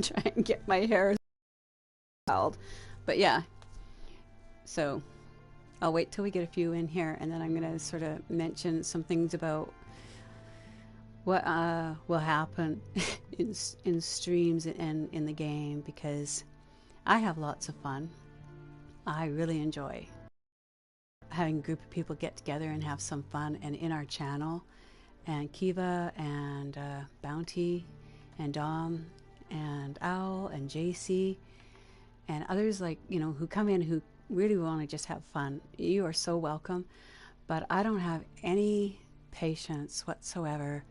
try and get my hair styled. But yeah, so I'll wait till we get a few in here, and then I'm gonna sort of mention some things about what will happen in streams and in the game, because I have lots of fun. I really enjoy having a group of people get together and have some fun, and in our channel, and Kiva and Bounty and Dom and Owl and JC and others, like, you know, who come in who really want to just have fun. You are so welcome, but I don't have any patience whatsoever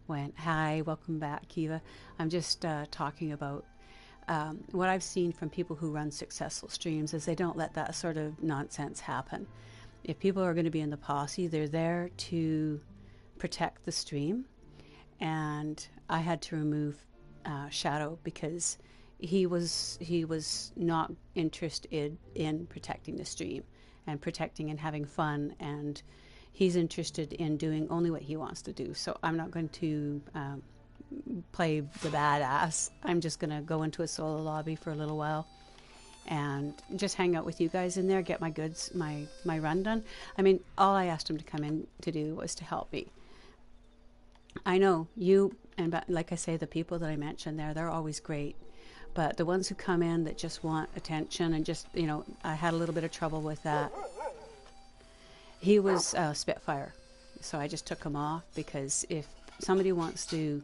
when, hi, welcome back, Kiva. I'm just talking about what I've seen from people who run successful streams is they don't let that sort of nonsense happen. If people are going to be in the posse, they're there to protect the stream. And I had to remove Shadow because he was not interested in protecting the stream and protecting and having fun, and he's interested in doing only what he wants to do. So I'm not going to play the badass. I'm just going to go into a solo lobby for a little while and just hang out with you guys in there, get my goods, my run done. I mean, all I asked him to come in to do was to help me. I know you, and like I say, the people that I mentioned there, they're always great. But the ones who come in that just want attention and just, you know, I had a little bit of trouble with that. He was Spitfire, so I just took him off, because if somebody wants to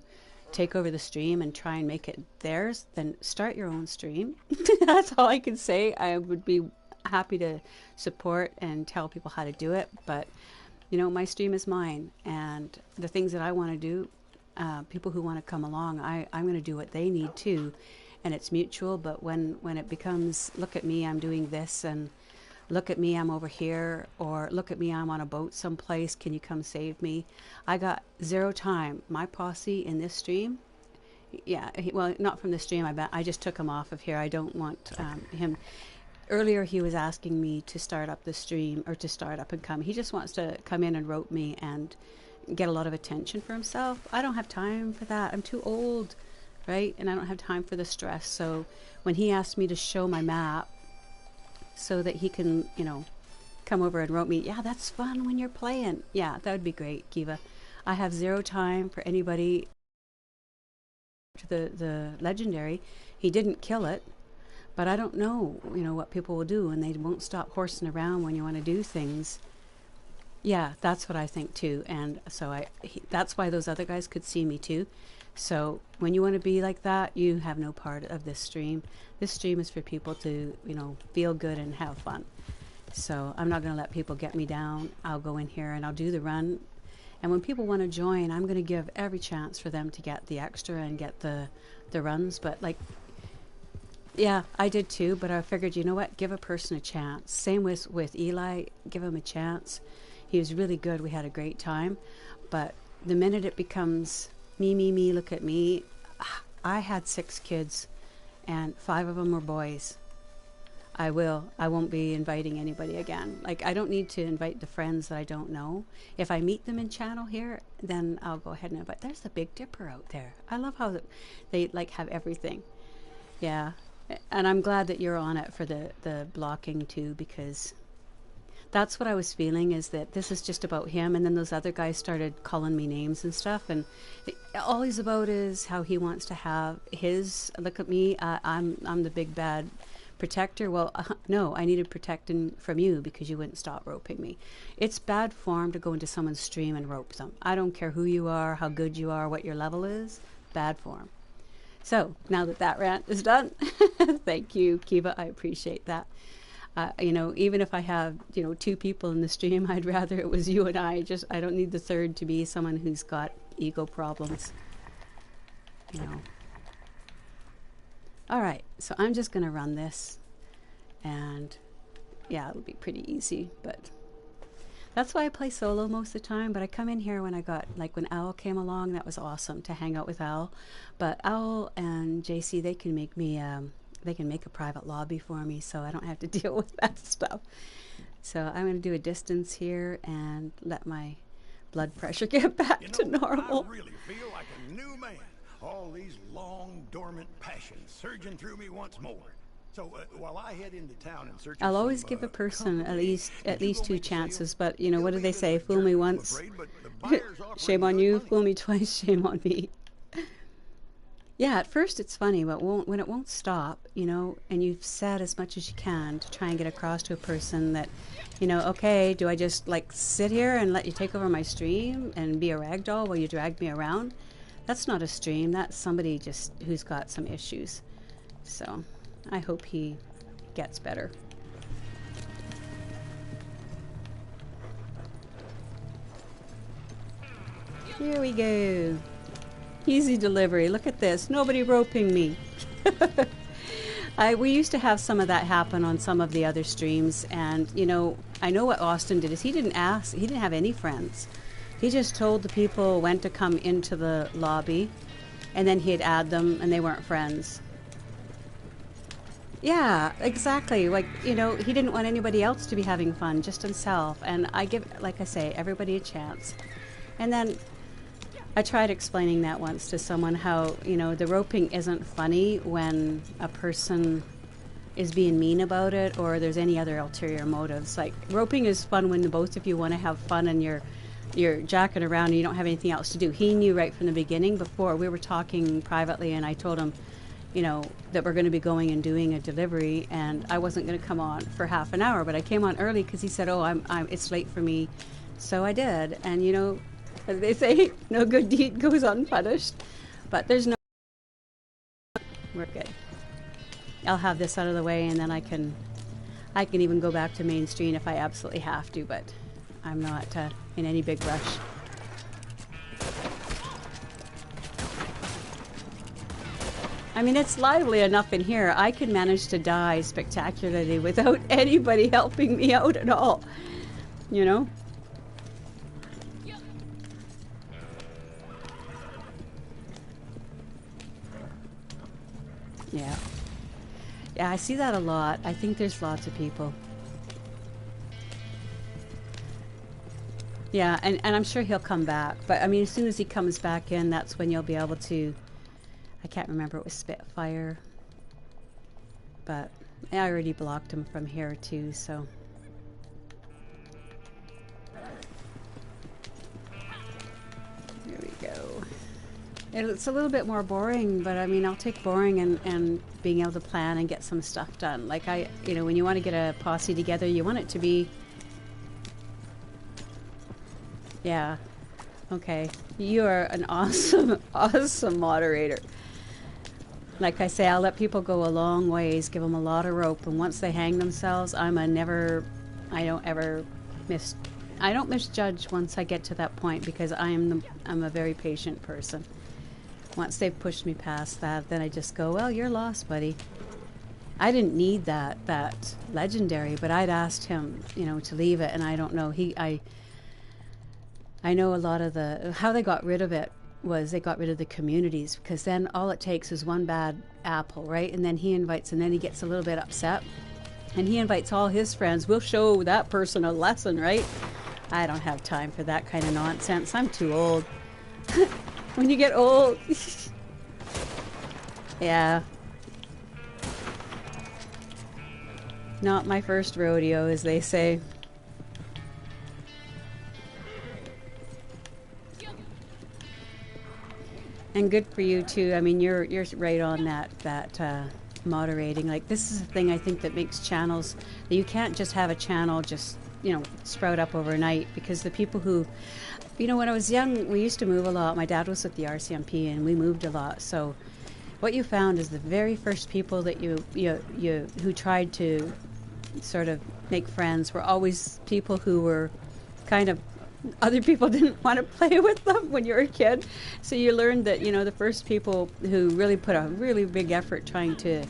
take over the stream and try and make it theirs, then start your own stream. That's all I can say. I would be happy to support and tell people how to do it, but you know, my stream is mine, and the things that I want to do, people who want to come along, I'm going to do what they need to, and it's mutual. But when it becomes, look at me, I'm doing this, and look at me, I'm over here, or look at me, I'm on a boat someplace, can you come save me? I got zero time. My posse in this stream, yeah, well, not from the stream, I just took him off of here. I don't want him. Earlier he was asking me to start up the stream, or to start up and come. He just wants to come in and rope me and get a lot of attention for himself. I don't have time for that. I'm too old, right? And I don't have time for the stress. So when he asked me to show my map so that he can, you know, come over and rope me, yeah, that's fun when you're playing. Yeah, that would be great, Kiva. I have zero time for anybody. To the legendary, he didn't kill it. But I don't know, you know, what people will do, and they won't stop horsing around when you want to do things. Yeah, that's what I think too. And so that's why those other guys could see me too. So when you want to be like that, you have no part of this stream. This stream is for people to, you know, feel good and have fun. So I'm not going to let people get me down. I'll go in here and I'll do the run. And when people want to join, I'm going to give every chance for them to get the extra and get the runs. But like, yeah, I did too, but I figured, you know what, give a person a chance. Same with Eli, give him a chance. He was really good. We had a great time. But the minute it becomes me, look at me, I had 6 kids, and 5 of them were boys. I won't be inviting anybody again. Like, I don't need to invite the friends that I don't know. If I meet them in channel here, then I'll go ahead and invite. There's the Big Dipper out there. I love how they like have everything. Yeah. And I'm glad that you're on it for the blocking too, because that's what I was feeling, is that this is just about him. And then those other guys started calling me names and stuff, and all he's about is how he wants to have his, look at me, I'm the big bad protector. Well, no, I needed protecting from you because you wouldn't stop roping me. It's bad form to go into someone's stream and rope them. I don't care who you are, how good you are, what your level is, bad form. So now that rant is done, thank you, Kiva. I appreciate that. You know, even if I have, you know, 2 people in the stream, I'd rather it was you and I. I don't need the third to be someone who's got ego problems. You know. All right, so I'm just going to run this, and yeah, it'll be pretty easy, but that's why I play solo most of the time. But I come in here when I got, like when Owl came along, that was awesome to hang out with Owl. But Owl and JC, they can make me, they can make a private lobby for me, so I don't have to deal with that stuff. So I'm going to do a distance here and let my blood pressure get back to normal. I really feel like a new man. All these long, dormant passions surging through me once more. So while I head into town and search, I'll always give a person at least two chances, but you know, what do they say? Fool me once, shame on you. Fool me twice, shame on me. Yeah, at first it's funny, but when it won't stop, you know, and you've said as much as you can to try and get across to a person that, you know, okay, do I just like sit here and let you take over my stream and be a ragdoll while you drag me around? That's not a stream. That's somebody just who's got some issues. So I hope he gets better. Here we go. Easy delivery. Look at this. Nobody roping me. We used to have some of that happen on some of the other streams, and you know, I know what Austin did is he didn't have any friends. He just told the people when to come into the lobby, and then he'd add them, and they weren't friends. Yeah, exactly. Like, you know, he didn't want anybody else to be having fun, just himself. And I give, like I say, everybody a chance. And then I tried explaining that once to someone how, you know, the roping isn't funny when a person is being mean about it or there's any other ulterior motives. Like, roping is fun when both of you want to have fun and you're jacking around and you don't have anything else to do. He knew right from the beginning. Before we were talking privately, and I told him, you know, that we're going to be going and doing a delivery, and I wasn't going to come on for half an hour, but I came on early because he said, oh, it's late for me. So I did. And, you know, as they say, no good deed goes unpunished, but there's no, we're good. I'll have this out of the way, and then I can even go back to main stream if I absolutely have to, but I'm not in any big rush. I mean, it's lively enough in here. I can manage to die spectacularly without anybody helping me out at all, you know? Yeah. Yeah, I see that a lot. I think there's lots of people. Yeah, and I'm sure he'll come back. But, I mean, as soon as he comes back in, that's when you'll be able to... I can't remember, it was Spitfire. But I already blocked him from here, too, so... There we go. It's a little bit more boring, but I mean, I'll take boring and being able to plan and get some stuff done. Like you know, when you want to get a posse together, you want it to be... Yeah. Okay. You are an awesome, awesome moderator. Like I say, I'll let people go a long ways, give them a lot of rope, and once they hang themselves, I don't misjudge once I get to that point, because I'm a very patient person. Once they've pushed me past that, then I just go, well, you're lost, buddy. I didn't need that legendary, but I'd asked him, you know, to leave it, and I don't know. I know a lot of how they got rid of it was they got rid of the communities, because then all it takes is one bad apple, right? And then he invites, and then he gets a little bit upset, and he invites all his friends. We'll show that person a lesson, right? I don't have time for that kind of nonsense. I'm too old. When you get old. Yeah. Not my first rodeo, as they say. And good for you too. I mean, you're right on that moderating. Like, this is the thing I think that makes channels, that you can't just have a channel just, you know, sprout up overnight, because the people who, you know, when I was young, we used to move a lot. My dad was with the RCMP, and we moved a lot. So what you found is the very first people that who tried to sort of make friends were always people who were kind of, other people didn't want to play with them when you were a kid. So you learned that, you know, the first people who really put a really big effort trying to,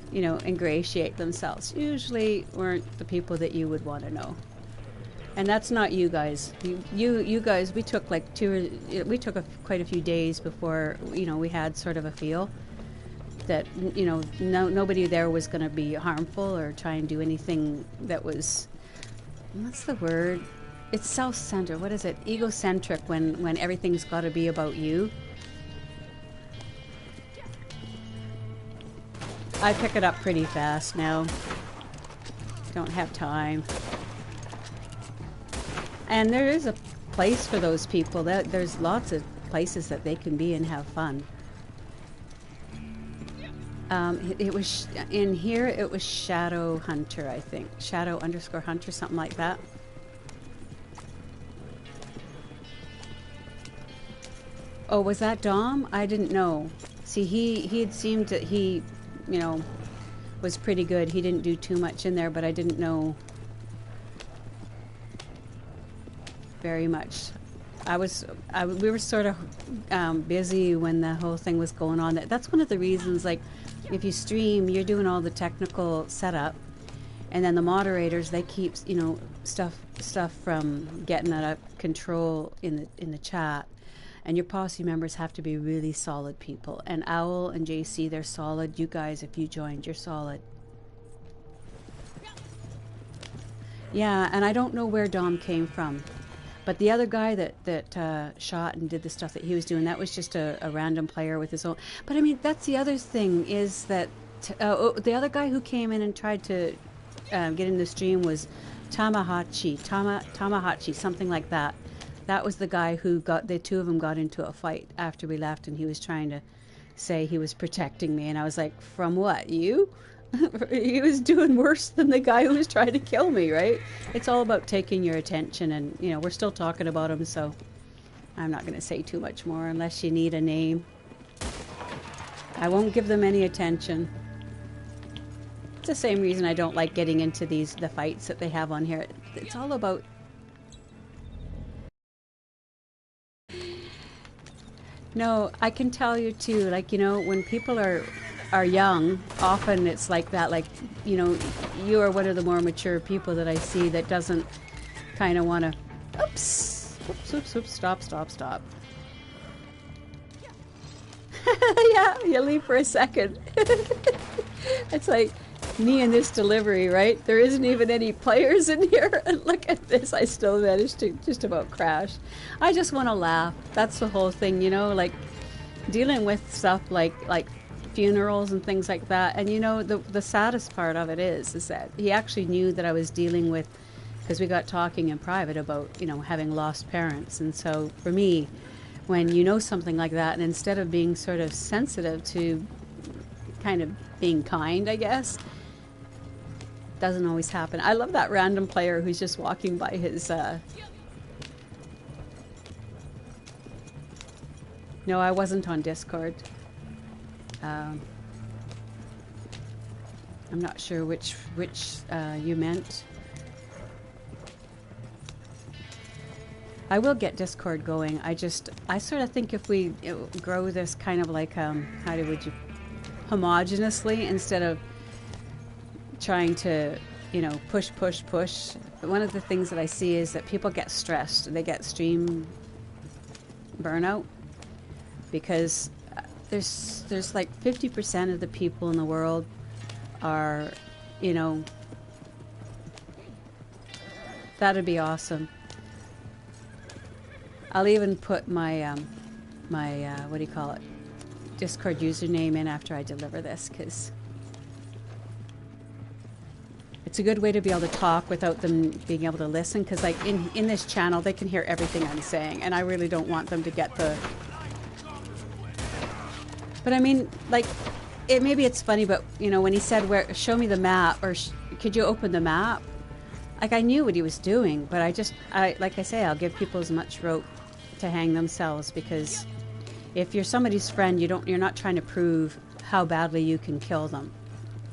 you know, ingratiate themselves usually weren't the people that you would want to know. And that's not you guys. You guys, we took like quite a few days before, you know, we had sort of a feel that, you know, nobody there was going to be harmful or try and do anything that was, what's the word? It's self-centered. What is it? Egocentric, when everything's got to be about you. I pick it up pretty fast now. Don't have time. And there is a place for those people. There's lots of places that they can be and have fun. It was in here. It was Shadow Hunter, I think. Shadow_Hunter, something like that. Oh, was that Dom? I didn't know. See, he had seemed that he, you know, was pretty good. He didn't do too much in there, but I didn't know very much. We were sort of busy when the whole thing was going on. That's one of the reasons, like, if you stream, you're doing all the technical setup, and then the moderators, they keep, you know, stuff from getting out of control in the chat. And your posse members have to be really solid people. And Owl and JC, they're solid. You guys, if you joined, you're solid. Yeah, and I don't know where Dom came from. But the other guy that shot and did the stuff that he was doing, that was just a random player with his own. But I mean, that's the other thing, is that the other guy who came in and tried to get in the stream was Tamahachi, something like that. That was the guy who the two of them got into a fight after we left, and he was trying to say he was protecting me. And I was like, from what, you? He was doing worse than the guy who was trying to kill me, right? It's all about taking your attention, and, you know, we're still talking about him, so I'm not going to say too much more unless you need a name. I won't give them any attention. It's the same reason I don't like getting into the fights that they have on here. It's all about... No, I can tell you too, like, you know, when people are young, often it's like that, like, you know, you are one of the more mature people that I see that doesn't kind of want to, oops, stop. Yeah, you leave for a second. It's like me in this delivery, right? There isn't even any players in here, and look at this, I still managed to just about crash. I just want to laugh. That's the whole thing, you know, like dealing with stuff like funerals and things like that. And you know, the saddest part of it is that he actually knew that I was dealing with, because we got talking in private about, you know, having lost parents. And so for me, when you know something like that, and instead of being sort of sensitive to kind of being kind, I guess, doesn't always happen. I love that random player who's just walking by his no, I wasn't on Discord. I'm not sure which you meant. I will get Discord going. I sort of think if we grow this kind of like would you homogenously, instead of trying to, you know, push. One of the things that I see is that people get stressed. They get stream burnout, because there's like 50% of the people in the world are, you know, that'd be awesome. I'll even put my what do you call it, Discord username in after I deliver this, because it's a good way to be able to talk without them being able to listen, because like in this channel they can hear everything I'm saying, and I really don't want them to get the... But I mean, like, maybe it's funny, but you know, when he said, show me the map, or could you open the map, like, I knew what he was doing, but like I say, I'll give people as much rope to hang themselves, because if you're somebody's friend, you're not trying to prove how badly you can kill them,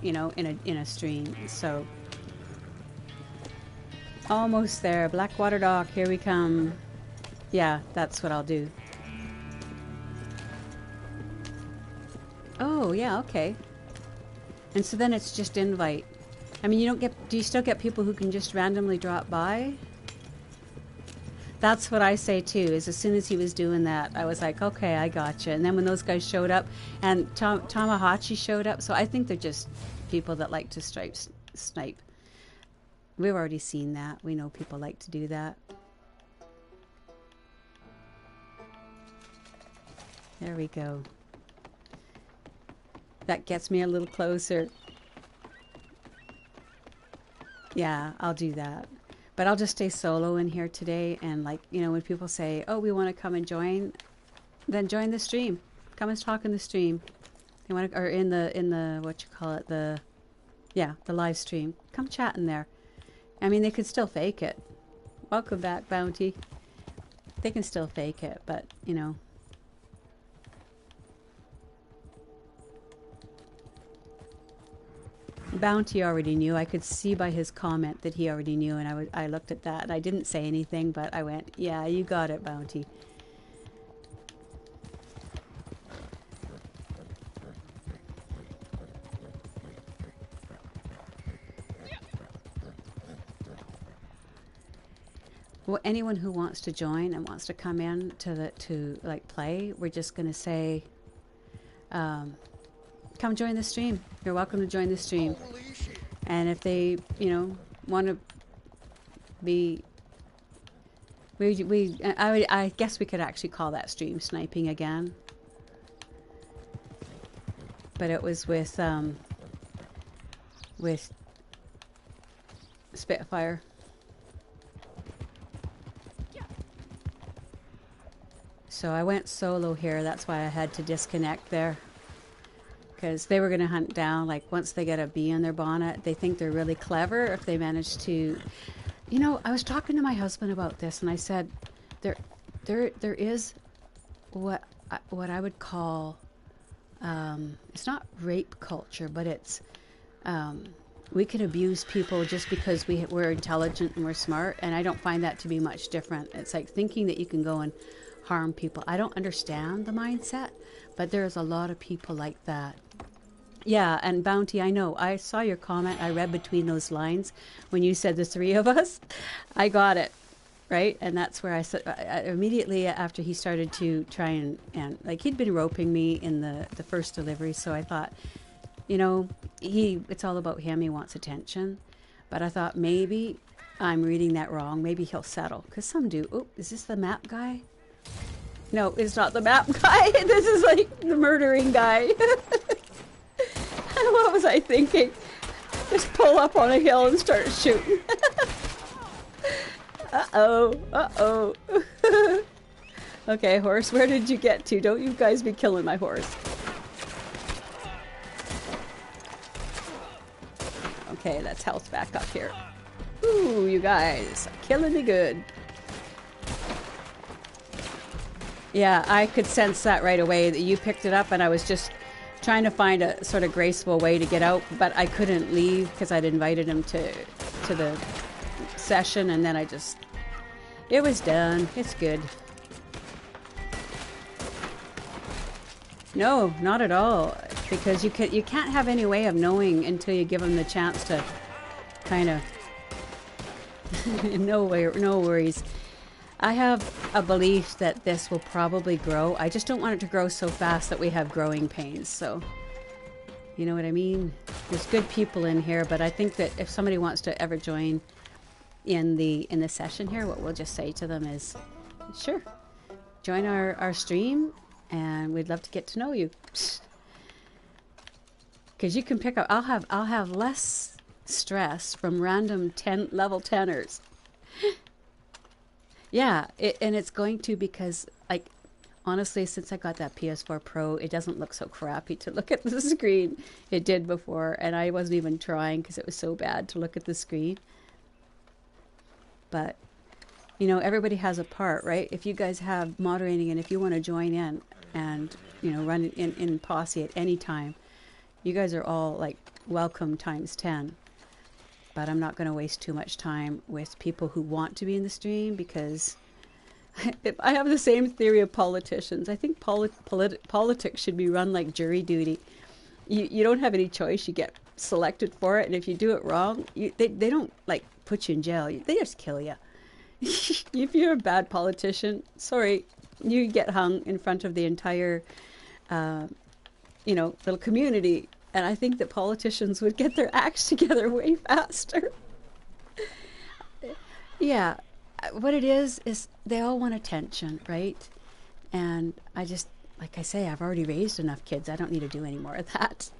you know, in a stream. So almost there. Blackwater Dock, here we come. Yeah, that's what I'll do. Oh yeah, okay. And so then it's just invite. I mean, do you still get people who can just randomly drop by? That's what I say too, is as soon as he was doing that, I was like, okay, I gotcha. And then when those guys showed up, and Tamahachi showed up, so I think they're just people that like to snipe. We've already seen that. We know people like to do that. There we go. That gets me a little closer. Yeah, I'll do that. But I'll just stay solo in here today. And like, you know, when people say, oh, we want to come and join, then join the stream. Come and talk in the stream. You want to, or in the, what you call it, the live stream. Come chat in there. I mean, they could still fake it. Welcome back, Bounty. They can still fake it, but, you know. Bounty already knew. I could see by his comment that he already knew, and I looked at that, and I didn't say anything, but I went, yeah, you got it, Bounty. Well, anyone who wants to join and wants to come in to like play, we're just gonna say, come join the stream. You're welcome to join the stream. And if they, you know, want to be, I guess we could actually call that stream sniping again. But it was with Spitfire. So I went solo here. That's why I had to disconnect there. Because they were going to hunt down, like, once they get a bee in their bonnet, they think they're really clever if they manage to... You know, I was talking to my husband about this, and I said, there is what I would call... it's not rape culture, but it's... we can abuse people just because we're intelligent and we're smart, and I don't find that to be much different. It's like thinking that you can go and harm people. I don't understand the mindset, but there's a lot of people like that. Yeah, and Bounty, I know. I saw your comment. I read between those lines when you said the three of us. I got it, right? And that's where I said, immediately after he started to try and like, he'd been roping me in the first delivery, so I thought, you know, it's all about him. He wants attention. But I thought maybe I'm reading that wrong. Maybe he'll settle. Because some do. Oh, is this the map guy? No, it's not the map guy. This is like the murdering guy. What was I thinking? Just pull up on a hill and start shooting. Uh-oh. Uh-oh. Okay, horse, where did you get to? Don't you guys be killing my horse. Okay, that's health back up here. Ooh, you guys, killing me good. Yeah, I could sense that right away that you picked it up, and I was just trying to find a sort of graceful way to get out, but I couldn't leave because I'd invited him to the session, and then it was done. It's good. No, not at all, because you can't have any way of knowing until you give them the chance to kind of no worries. I have a belief that this will probably grow. I just don't want it to grow so fast that we have growing pains. So, you know what I mean? There's good people in here, but I think that if somebody wants to ever join in the session here, what we'll just say to them is, sure, join our stream, and we'd love to get to know you. Because you can pick up. I'll have less stress from random level 10ers. Yeah, and it's going to, because, like, honestly, since I got that PS4 Pro, it doesn't look so crappy to look at the screen. It did before, and I wasn't even trying because it was so bad to look at the screen. But, you know, everybody has a part, right? If you guys have moderating, and if you want to join in and, you know, run in posse at any time, you guys are all, like, welcome times 10. But I'm not going to waste too much time with people who want to be in the stream, because I have the same theory of politicians. I think politics should be run like jury duty. You don't have any choice. You get selected for it, and if you do it wrong, they don't, like, put you in jail. They just kill you. If you're a bad politician, sorry, you get hung in front of the entire, you know, little community. And I think that politicians would get their acts together way faster. Yeah, what it is they all want attention, right? And I just, like I say, I've already raised enough kids. I don't need to do any more of that.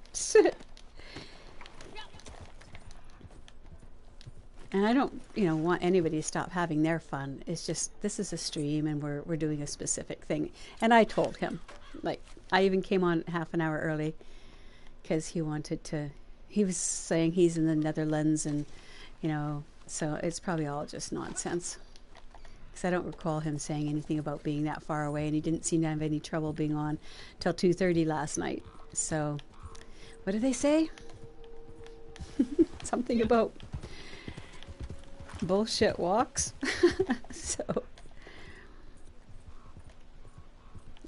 And I don't, want anybody to stop having their fun. It's just, this is a stream and we're doing a specific thing. And I told him, like, I even came on half an hour early because he was saying he's in the Netherlands and, so it's probably all just nonsense. Because I don't recall him saying anything about being that far away, and he didn't seem to have any trouble being on till 2:30 last night. So, what did they say? Something about bullshit walks. So,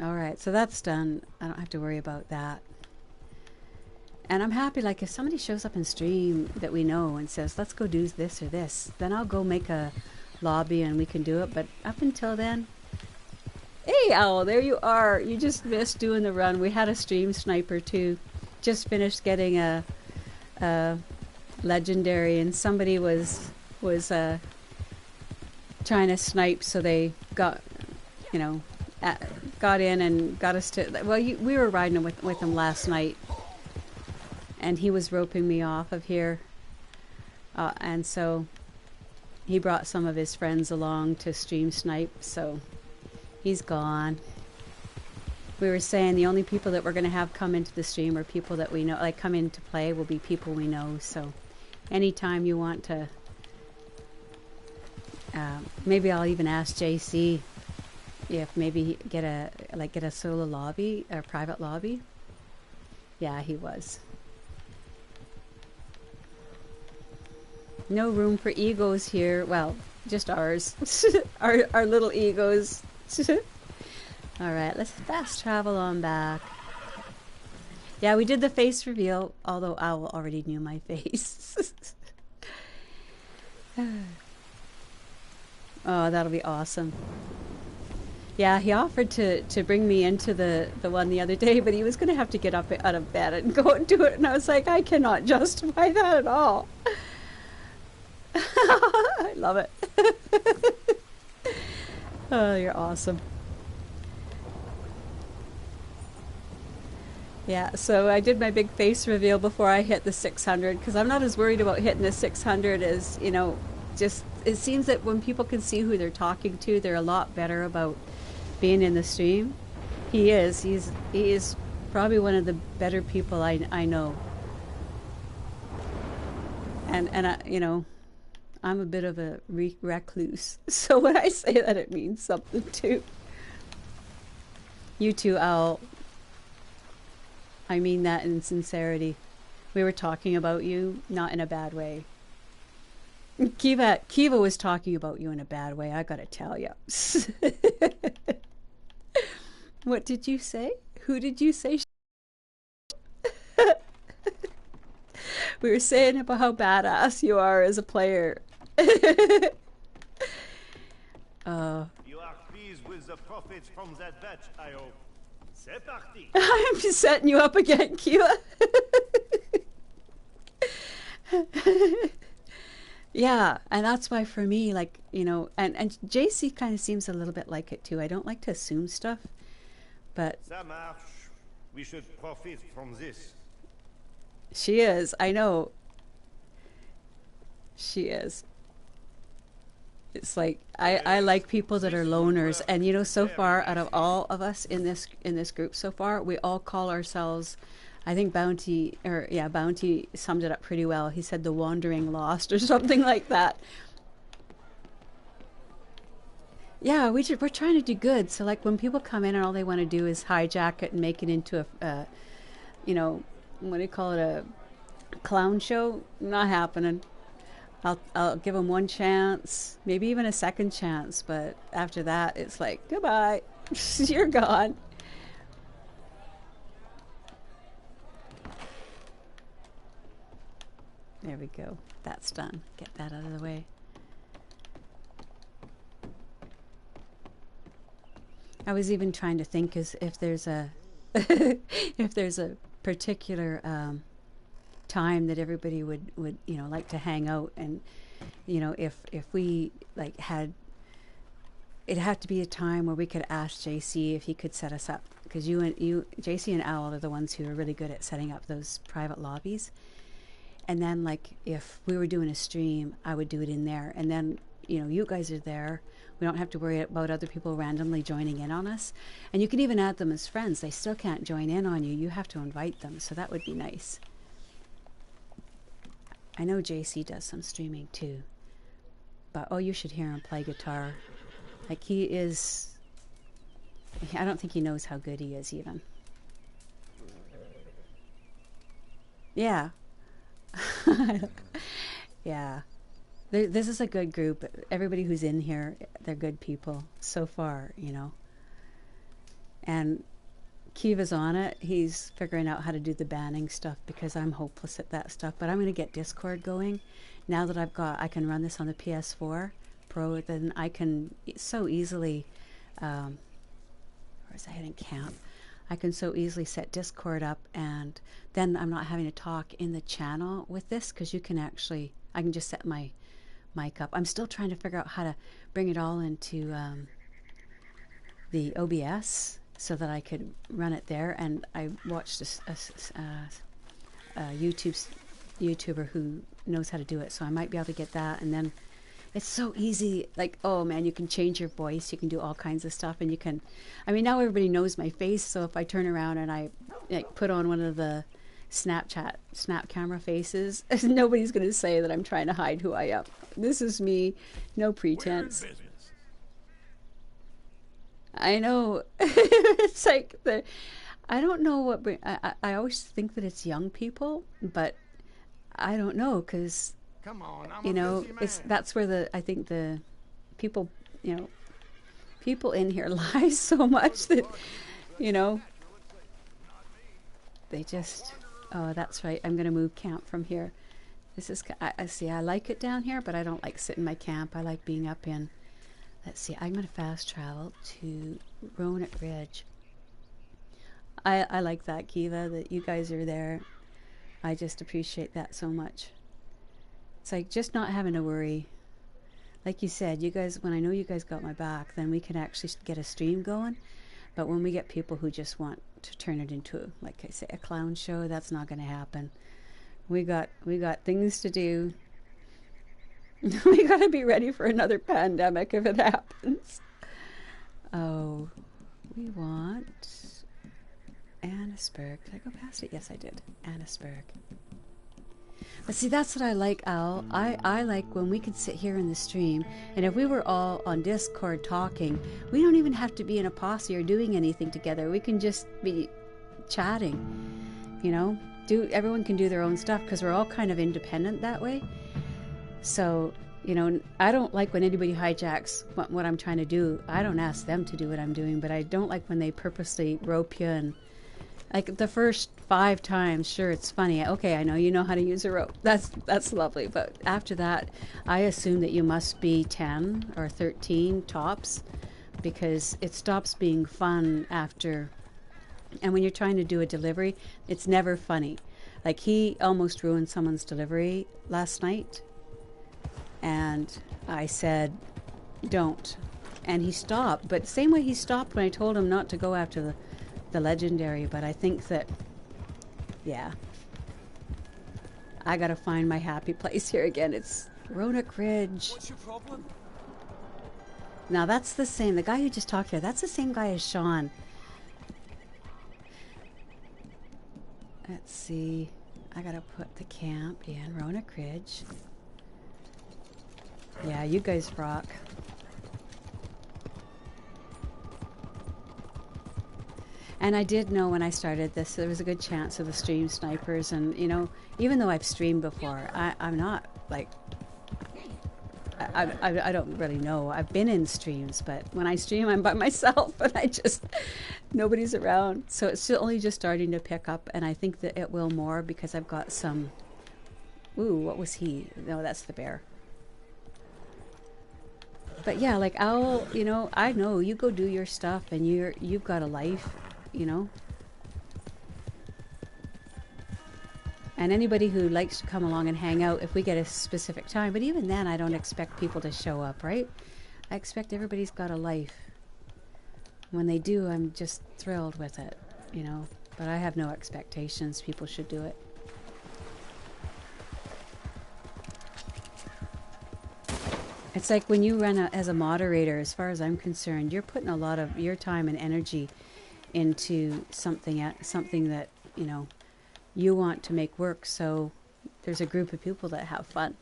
all right, so that's done. I don't have to worry about that. And I'm happy, like, if somebody shows up in stream that we know and says, let's go do this or this, then I'll go make a lobby and we can do it. But up until then, hey, Owl, there you are. You just missed doing the run. We had a stream sniper too. Just finished getting a legendary, and somebody was trying to snipe, so they got got in and got us to. Well, we were riding with him last night, and he was roping me off of here, and so he brought some of his friends along to stream snipe. So he's gone. We were saying the only people that we're going to have come into the stream are people that we know, like come in to play, will be people we know. So anytime you want to, maybe I'll even ask JC if maybe get a solo lobby or private lobby. Yeah, he was. No room for egos here. Well, just ours. our little egos. All right, let's fast travel on back. Yeah, we did the face reveal, although Owl already knew my face. Oh, that'll be awesome. Yeah, he offered to bring me into the one the other day, but he was going to have to get up out of bed and go and do it. And I was like, I cannot justify that at all. I love it. Oh, you're awesome. Yeah, so I did my big face reveal before I hit the 600, because I'm not as worried about hitting the 600 as, just it seems that when people can see who they're talking to, they're a lot better about being in the stream. He is probably one of the better people I know. And I'm a bit of a recluse. So when I say that, it means something too. You too, Owl. I mean that in sincerity. We were talking about you, not in a bad way. Kiva was talking about you in a bad way, I gotta tell you. What did you say? Who did you say? We were saying about how badass you are as a player. You are pleased with the profits from that batch, I hope. C'est parti. I'm just setting you up again, Kiva. Yeah, and that's why for me, like, and JC kind of seems a little bit like it too. I don't like to assume stuff, but Ça marche. We should profit from this. she is. I know. She is. It's like I like people that are loners, and so far out of all of us in this group so far, we all call ourselves. I think Bounty summed it up pretty well. He said the wandering lost or something like that. Yeah, we're trying to do good. So like when people come in and all they want to do is hijack it and make it into a, what do you call it, a clown show? Not happening. I'll give them one chance, maybe even a second chance, but after that, it's like, goodbye, you're gone. There we go. That's done. Get that out of the way. I was even trying to think as if there's a if there's a particular time that everybody would like to hang out, and if we like had it'd have to be a time where we could ask JC if he could set us up, because JC and Owl are the ones who are really good at setting up those private lobbies. And then, like, if we were doing a stream, I would do it in there. And then, you know, you guys are there. We don't have to worry about other people randomly joining in on us. And you can even add them as friends. They still can't join in on you. You have to invite them. So that would be nice. I know JC does some streaming too. But, oh, you should hear him play guitar. Like, he is... I don't think he knows how good he is, even. Yeah. Yeah. This is a good group. Everybody who's in here, they're good people so far, you know. And Kiva's on it. He's figuring out how to do the banning stuff because I'm hopeless at that stuff. But I'm going to get Discord going. Now that I can run this on the PS4 Pro, then I can so easily, where's I heading camp? I can so easily set Discord up, and then I'm not having to talk in the channel with this, because you can actually, I can just set my mic up. I'm still trying to figure out how to bring it all into the OBS so that I could run it there. And I watched a YouTuber who knows how to do it, so I might be able to get that. And then it's so easy. Like, oh man, you can change your voice, you can do all kinds of stuff, and you can, I mean, now everybody knows my face, so if I turn around and I like put on one of the snap camera faces, nobody's going to say that I'm trying to hide who I am. This is me, no pretense. I know. It's like I don't know what, I always think that it's young people, but I don't know, because Come on, you know, that's where I think the people, you know, people in here lie so much that, you know, they just, oh, that's right, I'm going to move camp from here. This is, I see, I like it down here, but I don't like sitting in my camp. I like being up in, let's see, I'm going to fast travel to Roanoke Ridge. I like that, Kiva, that you guys are there. I just appreciate that so much. It's like just not having to worry. Like you said, you guys, when I know you guys got my back, then we can actually get a stream going. But when we get people who just want to turn it into, like I say, a clown show, that's not going to happen. We got things to do. We got to be ready for another pandemic if it happens. Oh, we want Annisburg. Did I go past it? Yes, I did. Annisburg. But see, that's what I like, Al. I like when we can sit here in the stream, and if we were all on Discord talking, we don't even have to be in a posse or doing anything together. We can just be chatting, you know? Everyone can do their own stuff, because we're all kind of independent that way. So, you know, I don't like when anybody hijacks what I'm trying to do. I don't ask them to do what I'm doing, but I don't like when they purposely rope you. And like the first 5 times, sure, it's funny. Okay, I know you know how to use a rope. That's lovely. But after that, I assume that you must be 10 or 13 tops, because it stops being fun after. And when you're trying to do a delivery, it's never funny. Like, he almost ruined someone's delivery last night, and I said, don't. And he stopped. But same way he stopped when I told him not to go after the legendary. But I think that, yeah, I gotta find my happy place here again. It's Roanoke Ridge. What's your problem? Now that's the same, the guy who just talked here, that's the same guy as Sean. Let's see, I gotta put the camp in Roanoke Ridge. Yeah, you guys rock. And I did know when I started this, there was a good chance of the stream snipers, and you know, even though I've streamed before, I'm not like, I don't really know. I've been in streams, but when I stream, I'm by myself, and nobody's around. So it's only just starting to pick up, and I think that it will more because I've got some, ooh, what was he? No, that's the bear. But yeah, like Owl, you know, I know you go do your stuff, and you've got a life, you know. And anybody who likes to come along and hang out, if we get a specific time, but even then I don't expect people to show up, right? I expect everybody's got a life. When they do, I'm just thrilled with it, you know. But I have no expectations. People should do it. It's like when you run as a moderator, as far as I'm concerned, you're putting a lot of your time and energy into something that, you know, you want to make work. So there's a group of people that have fun.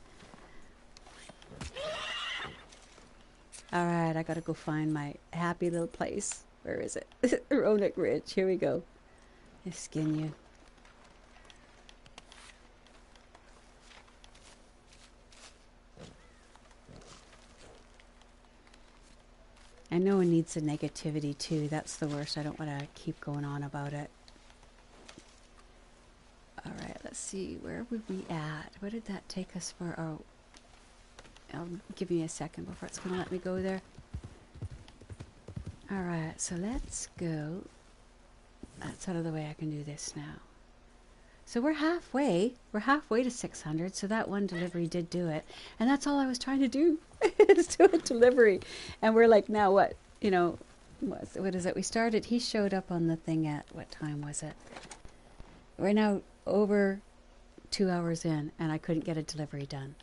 All right, I got to go find my happy little place. Where is it? Roanoke Ridge. Here we go. I skin you. I know it needs the negativity too. That's the worst. I don't want to keep going on about it. All right, let's see. Where were we at? What did that take us for? Oh, give me a second before it's going to let me go there. All right, so let's go. That's out of the way. I can do this now. So we're halfway. We're halfway to 600. So that one delivery did do it. And that's all I was trying to do is do a delivery. And we're like, now what? You know, what is it? We started, he showed up on the thing at, what time was it? We're now over 2 hours in and I couldn't get a delivery done.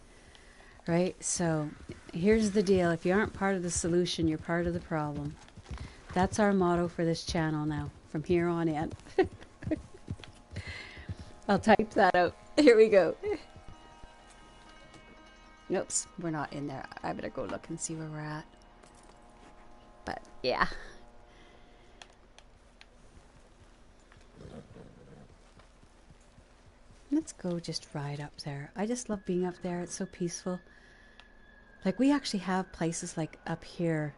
Right? So here's the deal. If you aren't part of the solution, you're part of the problem. That's our motto for this channel now, from here on in. I'll type that out. Here we go. Oops, we're not in there. I better go look and see where we're at. But yeah. Let's go just ride up there. I just love being up there. It's so peaceful. Like we actually have places like up here.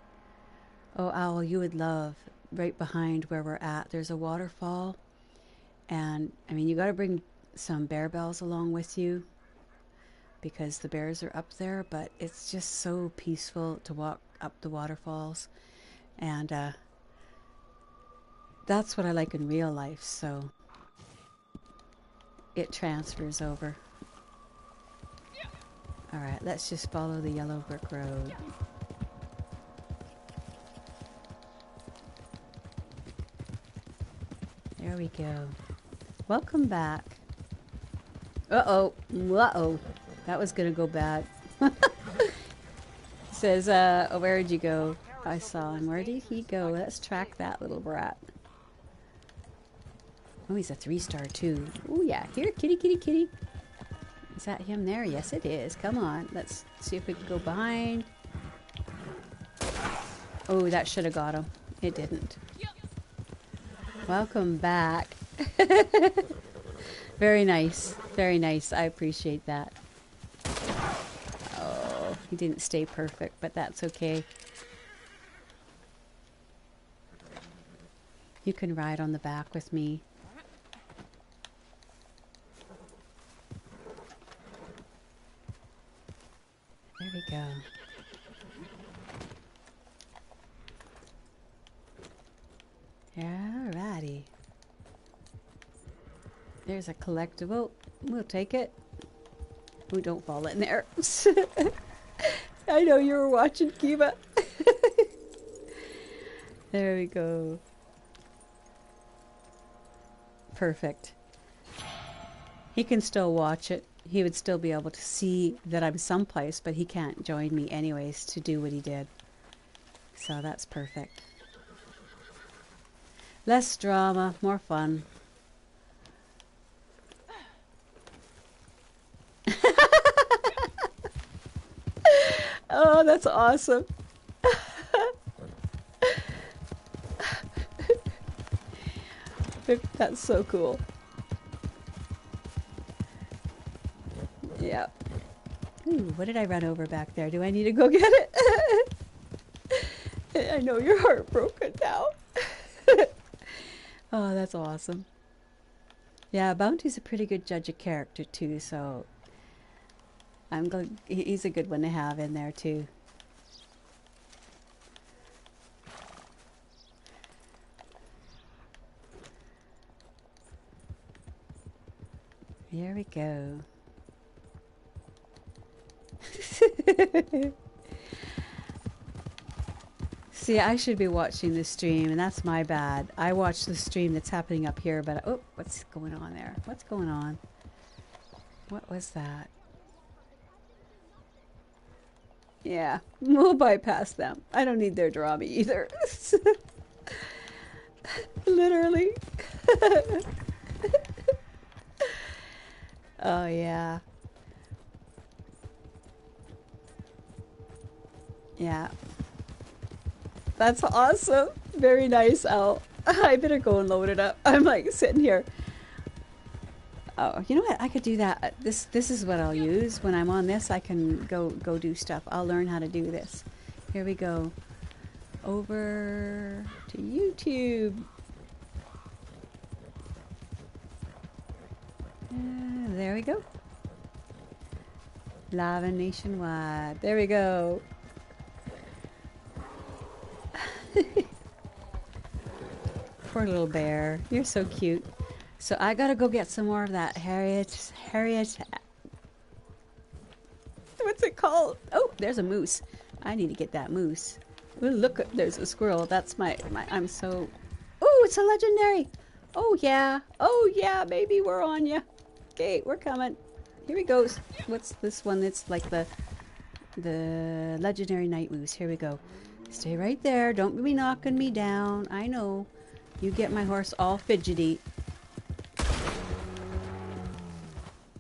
Oh, Owl, you would love right behind where we're at. There's a waterfall. And, I mean, you got to bring some bear bells along with you because the bears are up there, but it's just so peaceful to walk up the waterfalls. And that's what I like in real life, so it transfers over. All right, let's just follow the yellow brick road. There we go. Welcome back. Uh-oh. Uh-oh. That was going to go bad. Says, where'd you go? I saw him. Where did he go? Let's track that little brat. Oh, he's a 3-star too. Oh, yeah. Here, kitty, kitty, kitty. Is that him there? Yes, it is. Come on. Let's see if we can go behind. Oh, that should have got him. It didn't. Welcome back. Very nice. Very nice. I appreciate that. Oh, he didn't stay perfect, but that's okay. You can ride on the back with me. There we go. Alrighty. There's a collectible. We'll take it. Oh, don't fall in there. I know you were watching, Kiva. There we go. Perfect. He can still watch it. He would still be able to see that I'm someplace, but he can't join me anyways to do what he did. So that's perfect. Less drama, more fun. Oh, that's awesome. That's so cool. Yeah. Ooh, what did I run over back there? Do I need to go get it? I know you're heartbroken now. Oh, that's awesome. Yeah, Bounty's a pretty good judge of character too, so I'm glad he's a good one to have in there too. Here we go. See, I should be watching the stream, and that's my bad. I watch the stream that's happening up here, but oh, what's going on there? What's going on? What was that? Yeah, we'll bypass them. I don't need their drama either. Literally. Oh, yeah. Yeah. That's awesome. Very nice, Al. I better go and load it up. I'm like sitting here. Oh, you know what? I could do that. This is what I'll use. When I'm on this, I can go do stuff. I'll learn how to do this. Here we go. Over to YouTube. There we go. Live and nationwide. There we go. Poor little bear. You're so cute. So I gotta go get some more of that Harriet. What's it called? Oh, there's a moose. I need to get that moose. Ooh, look, there's a squirrel. That's my. I'm so. Oh, it's a legendary. Oh yeah, baby, we're on ya. Okay, we're coming. Here he goes. What's this one? It's like the legendary night moose. Here we go. Stay right there. Don't be knocking me down. I know. You get my horse all fidgety.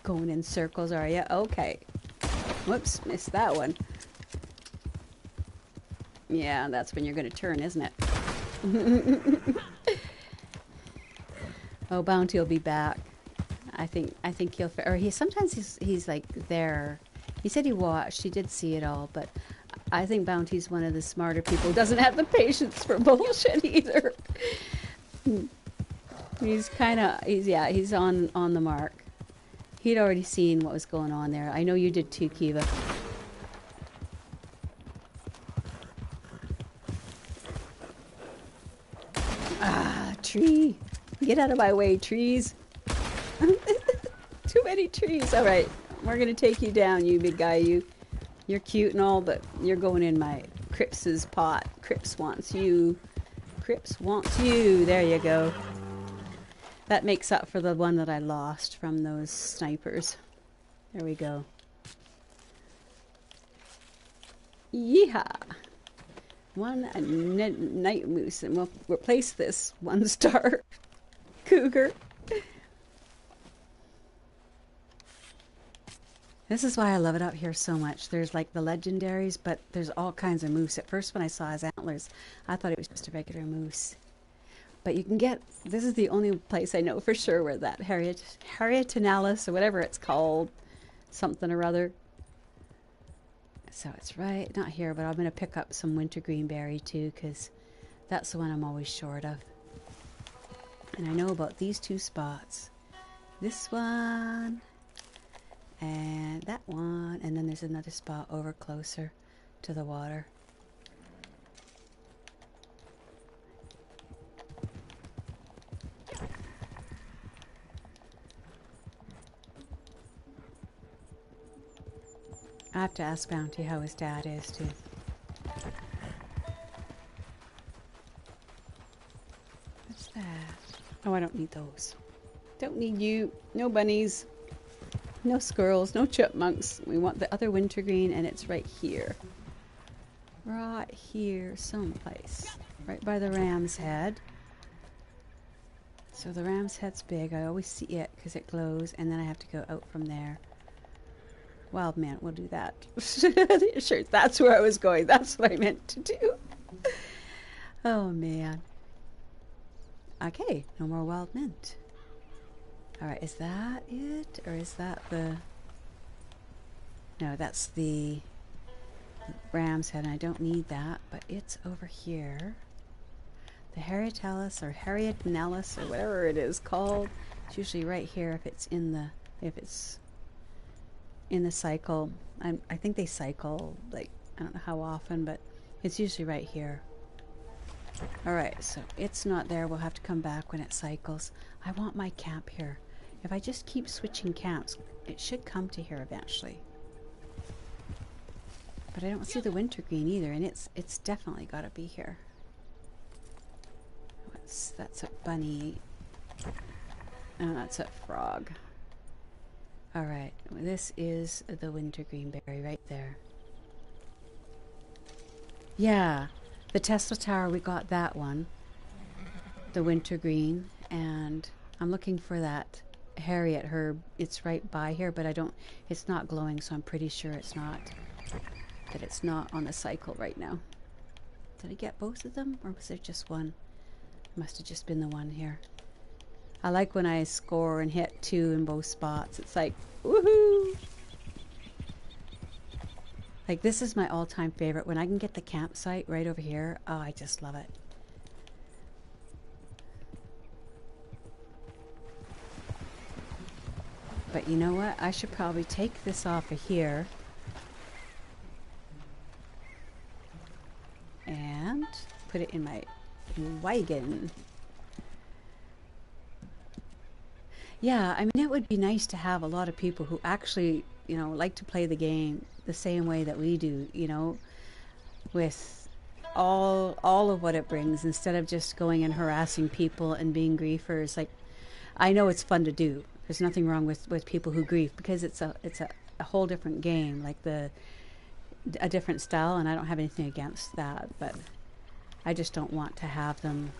Going in circles, are ya? Okay. Whoops, missed that one. Yeah, that's when you're going to turn, isn't it? Oh, Bounty will be back. I think he'll. Or he's like there. He said he watched. He did see it all, but I think Bounty's one of the smarter people. Doesn't have the patience for bullshit either. He's on the mark. He'd already seen what was going on there. I know you did too, Kiva. Ah, tree. Get out of my way, trees. Too many trees. All right, we're going to take you down, you big guy. You're cute and all, but you're going in my Crips's pot. Crips wants you. Crips wants you. There you go. That makes up for the one that I lost from those snipers. There we go. Yeehaw! One night moose, and we'll replace this 1-star cougar. This is why I love it out here so much. There's like the legendaries, but there's all kinds of moose. At first when I saw his antlers, I thought it was just a regular moose. But you can get, this is the only place I know for sure where that Harrietanalis, or whatever it's called, something or other. So it's right, not here, but I'm going to pick up some wintergreen berry too, because that's the one I'm always short of. And I know about these two spots. This one, and that one, and then there's another spot over closer to the water. I have to ask Bounty how his dad is too. What's that? Oh, I don't need those. Don't need you. No bunnies. No squirrels. No chipmunks. We want the other wintergreen, and it's right here. Right here someplace. Right by the ram's head. So the ram's head's big. I always see it because it glows, and then I have to go out from there. Wild man, we'll do that. Sure, that's where I was going. That's what I meant to do. Oh, man. Okay, no more wild mint. Alright, is that it? Or is that the... No, that's the ram's head, and I don't need that, but it's over here. The Harrietalis, or Harrietanalis, or whatever it is called. It's usually right here if it's in the... in the cycle. I think they cycle, like, I don't know how often, but it's usually right here. Alright, so it's not there. We'll have to come back when it cycles. I want my camp here. If I just keep switching camps, it should come to here eventually. But I don't see the wintergreen either, and it's definitely got to be here. That's a bunny. Oh, that's a frog. All right, this is the wintergreen berry right there. Yeah, the Tesla Tower, we got that one. The wintergreen, and I'm looking for that Harriet herb. It's right by here, but it's not glowing, so I'm pretty sure it's not on the cycle right now. Did I get both of them, or was there just one? Must have just been the one here. I like when I score and hit 2 in both spots. It's like, woohoo! Like, this is my all-time favorite. When I can get the campsite right over here, oh, I just love it. But you know what? I should probably take this off of here. And put it in my wagon. Yeah, I mean, it would be nice to have a lot of people who actually, you know, like to play the game the same way that we do, you know, with all of what it brings, instead of just going and harassing people and being griefers. Like, I know it's fun to do. There's nothing wrong with people who grief, because it's a whole different game, like a different style, and I don't have anything against that, but I just don't want to have them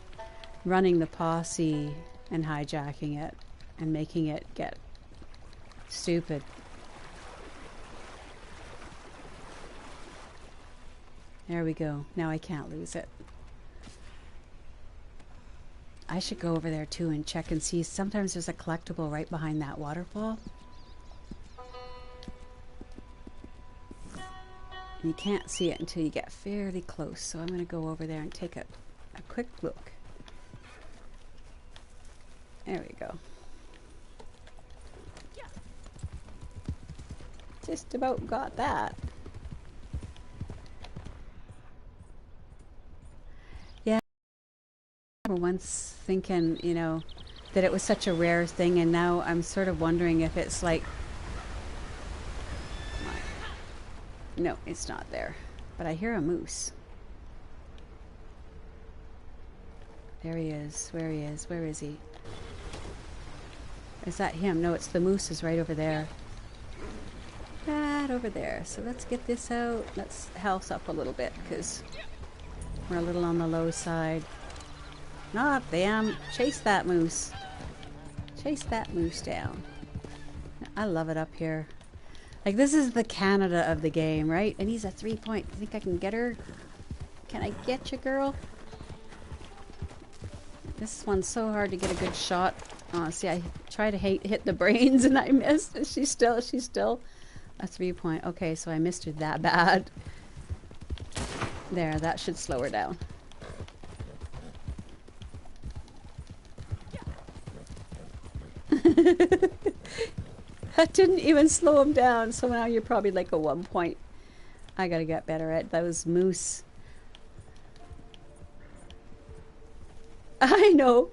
running the posse and hijacking it and making it get stupid. There we go. Now I can't lose it. I should go over there too and check and see. Sometimes there's a collectible right behind that waterfall. You can't see it until you get fairly close, so I'm going to go over there and take a quick look. There we go. Just about got that. Yeah, I remember once thinking, you know, that it was such a rare thing, and now I'm sort of wondering if it's like... No, it's not there. But I hear a moose. There he is. Where he is. Where is he? Is that him? No, it's the moose is right over there. Right over there. So let's get this out. Let's health up a little bit, because we're a little on the low side. Ah, damn. Chase that moose. Chase that moose down. I love it up here. Like, this is the Canada of the game, right? And he's a 3-point. I think I can get her. Can I get you, girl? This one's so hard to get a good shot. Oh, see, I try to hit the brains and I missed. She's still a 3-point. Okay, so I missed her that bad. There, that should slow her down. That didn't even slow him down. So now you're probably like a 1-point. I gotta get better at those moose. I know.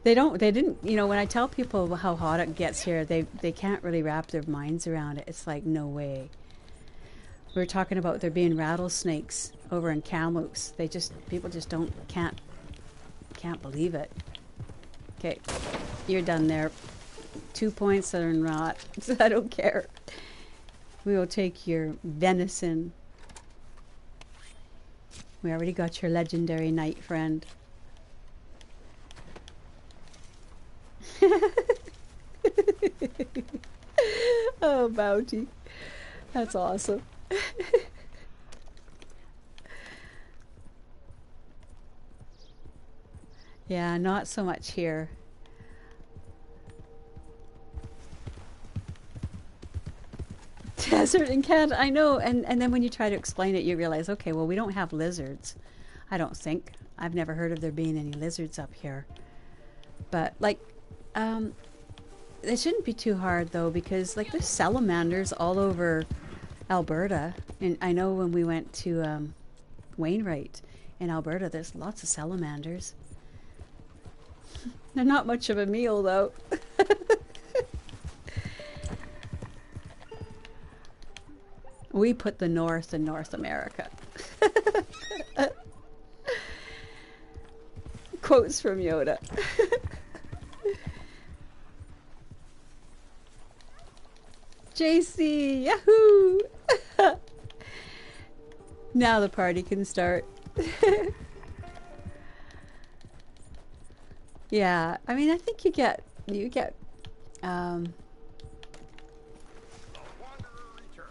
They didn't, you know, when I tell people how hot it gets here, they can't really wrap their minds around it. It's like, no way. We were talking about there being rattlesnakes over in Kamloops. People just can't believe it. Okay, you're done there. 2 points or not. I don't care. We will take your venison. We already got your legendary knight friend. Oh, Bounty. That's awesome. Yeah, not so much here. Desert in Canada, I know, and then when you try to explain it, you realize, okay, well, we don't have lizards. I don't think. I've never heard of there being any lizards up here. But, like, it shouldn't be too hard, though, because, like, there's salamanders all over Alberta. And I know when we went to Wainwright in Alberta, there's lots of salamanders. They're not much of a meal, though. We put the North in North America. Quotes from Yoda. JC, yahoo! Now the party can start. Yeah, I mean, I think you get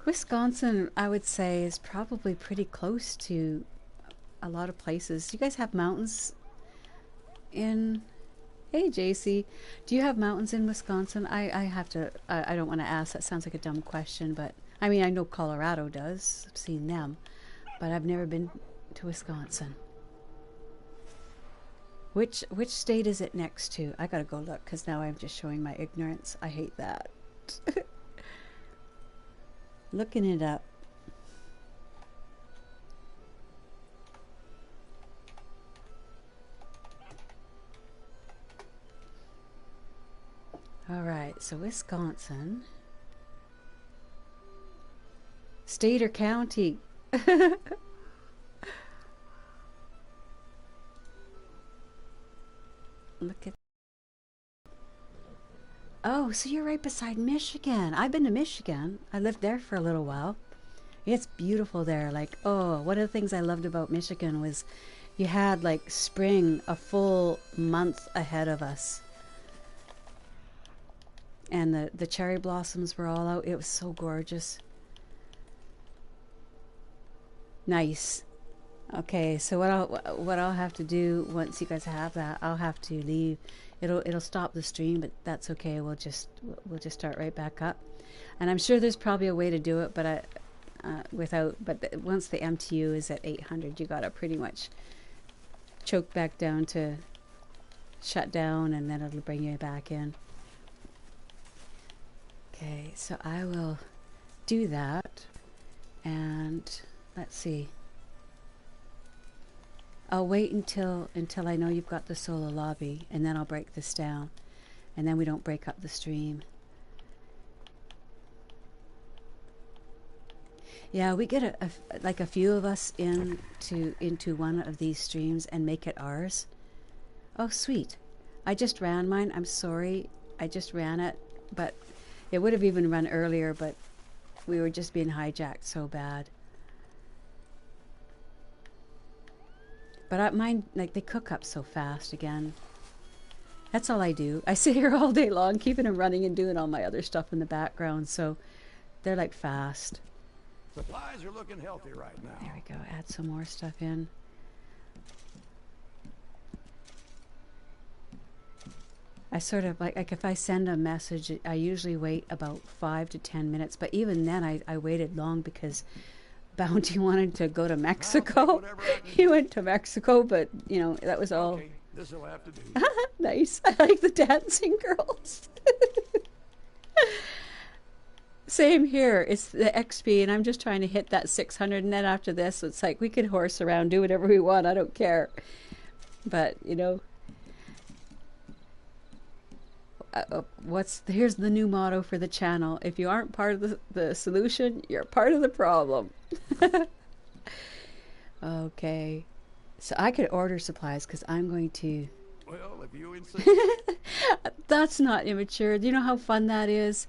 Wisconsin, I would say, is probably pretty close to a lot of places. Do you guys have mountains in... Hey, JC. Do you have mountains in Wisconsin? I have to... I don't want to ask. That sounds like a dumb question, but... I mean, I know Colorado does. I've seen them. But I've never been to Wisconsin. Which state is it next to? I gotta go look, because now I'm just showing my ignorance. I hate that. Looking it up. Alright, so Wisconsin. State or county? Look at... Oh, so you're right beside Michigan. I've been to Michigan. I lived there for a little while. It's beautiful there. Like, oh, one of the things I loved about Michigan was you had like spring a full month ahead of us. And the cherry blossoms were all out. It was so gorgeous. Nice. Okay, so what I'll have to do once you guys have that, I'll have to leave. It'll stop the stream, but that's okay. We'll just start right back up. And I'm sure there's probably a way to do it, but once the MTU is at 800, you gotta pretty much choke back down to shut down, and then it'll bring you back in. Okay, so I will do that, and let's see. I'll wait until I know you've got the solo lobby, and then I'll break this down, and then we don't break up the stream. Yeah, we get like a few of us into one of these streams and make it ours. Oh, sweet. I just ran mine. I'm sorry. I just ran it, but it would have even run earlier, but we were just being hijacked so bad. But mine, like, they cook up so fast again. That's all I do. I sit here all day long, keeping them running and doing all my other stuff in the background, so they're like fast. Supplies are looking healthy right now. There we go. Add some more stuff in. I sort of like if I send a message, I usually wait about 5 to 10 minutes. But even then, I waited long because Bounty wanted to go to Mexico. He went to Mexico, but you know that was all. Okay, this'll have to do. Nice. I like the dancing girls. Same here. It's the XP, and I'm just trying to hit that 600. And then after this, it's like we can horse around, do whatever we want. I don't care. But you know. Here's the new motto for the channel. If you aren't part of the solution, you're part of the problem. Okay, so I could order supplies because I'm going to... Well, if you insist. That's not immature. Do you know how fun that is?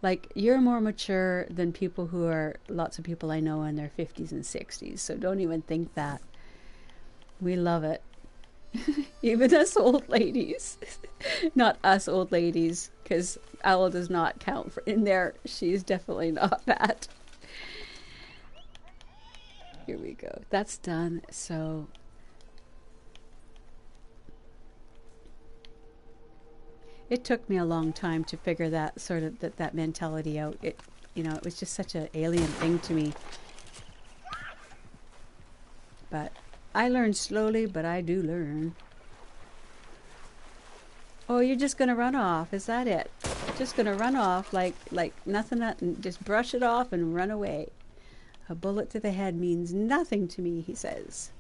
Like, you're more mature than people who are... Lots of people I know in their 50s and 60s, so don't even think that. We love it. Even us old ladies. Not us old ladies, because Owl does not count for in there. She's definitely not that. Here we go. That's done. So it took me a long time to figure that sort of that mentality out. It was just such an alien thing to me. But I learned slowly, but I do learn. Oh, you're just gonna run off? Is that it? Just gonna run off like nothing? Just brush it off and run away. A bullet to the head means nothing to me, he says.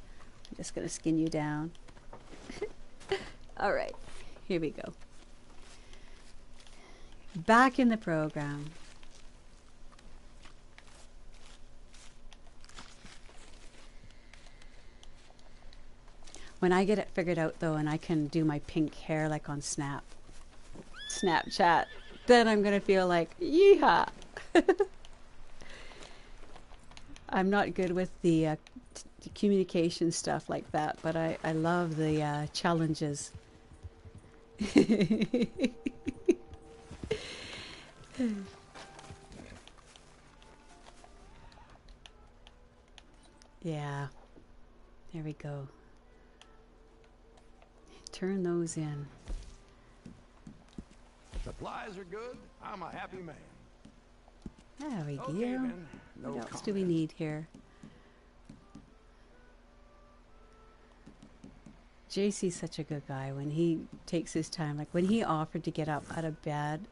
I'm just gonna skin you down. All right, here we go. Back in the program. When I get it figured out though, and I can do my pink hair like on Snapchat, then I'm gonna feel like, yeehaw. I'm not good with the communication stuff like that, but I love the challenges. Yeah, there we go. Turn those in. Supplies are good. I'm a happy man. There we go. Okay, then. No What else do we comment. need here? JC's such a good guy when he takes his time. Like when he offered to get up out of bed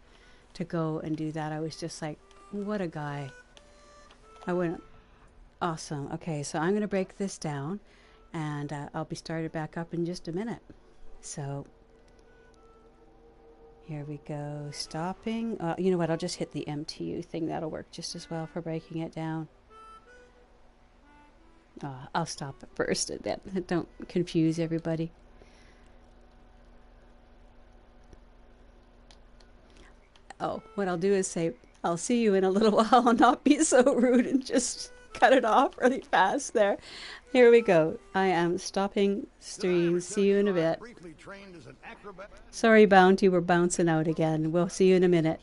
to go and do that, I was just like, what a guy. I went, awesome. Okay, so I'm going to break this down and I'll be started back up in just a minute. So here we go. Stopping. You know what? I'll just hit the MTU thing. That'll work just as well for breaking it down. I'll stop it first. Don't confuse everybody. Oh, what I'll do is say, I'll see you in a little while and not be so rude and just cut it off really fast there. Here we go. I am stopping stream. See you in a bit. Briefly trained as an acrobat. Sorry, Bounty, we're bouncing out again. We'll see you in a minute.